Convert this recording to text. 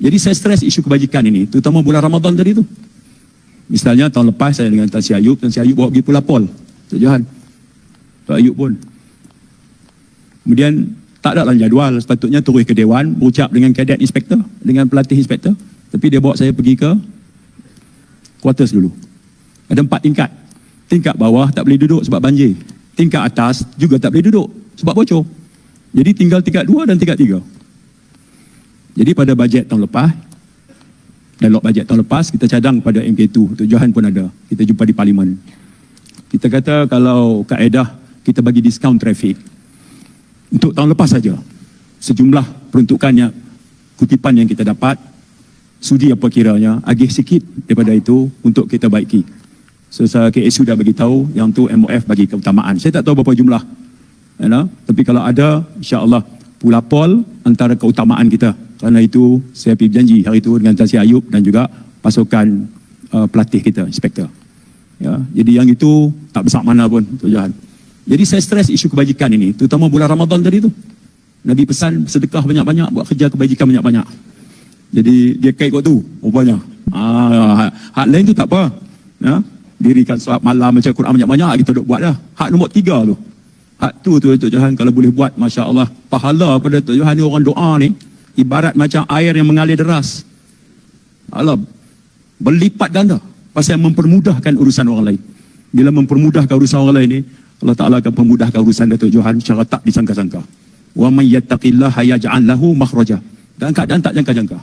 Jadi saya stres isu kebajikan ini, terutama bulan Ramadan tadi tu. Misalnya tahun lepas saya dengan Tan Sri Ayub bawa pergi Pulau Pol, Tok Johan, Tok Ayub pun. Kemudian tak ada dalam jadual, sepatutnya terus ke Dewan, berucap dengan kadet inspektor, dengan pelatih inspektor. Tapi dia bawa saya pergi ke quarters dulu. Ada 4 tingkat. Tingkat bawah tak boleh duduk sebab banjir. Tingkat atas juga tak boleh duduk sebab bocor. Jadi tinggal tingkat 2 dan tingkat 3. Jadi pada bajet tahun lepas, dialog bajet tahun lepas, kita cadang pada MK2. Tok Johan pun ada. Kita jumpa di Parlimen. Kita kata kalau kaedah kita bagi diskaun trafik untuk tahun lepas saja, sejumlah peruntukannya, kutipan yang kita dapat, sudi apa kiranya, agih sikit daripada itu untuk kita baiki. So saya KSU dah bagi tahu, yang tu MOF bagi keutamaan. Saya tak tahu berapa jumlah, tapi kalau ada, insya-Allah Pulau Pol antara keutamaan kita. Kerana itu saya pergi berjanji hari itu dengan Tan Sri Ayub dan juga pasukan pelatih kita, inspektor. Ya, jadi yang itu tak besar mana pun, Tok Johan. Jadi saya stres isu kebajikan ini, terutama bulan Ramadan tadi tu. Nabi pesan sedekah banyak-banyak, buat kerja kebajikan banyak-banyak. Jadi dia kait kot tu, rupanya. Hak lain tu tak apa. Ya, dirikan solat malam, baca Quran banyak-banyak, kita duk buat dah. Hak nombor 3 tu. Hak tu Tok Johan kalau boleh buat, Masya Allah. Pahala pada Tok Johan ni, orang doa ni, ibarat macam air yang mengalir deras. Allah, berlipat ganda. Pasal mempermudahkan urusan orang lain. Bila mempermudahkan urusan orang lain ni, Allah Ta'ala akan memudahkan urusan Datuk Johan secara tak disangka-sangka. Wa may yattaqillaha yaj'al lahu makhraja. Dan keadaan tak jangka-jangka.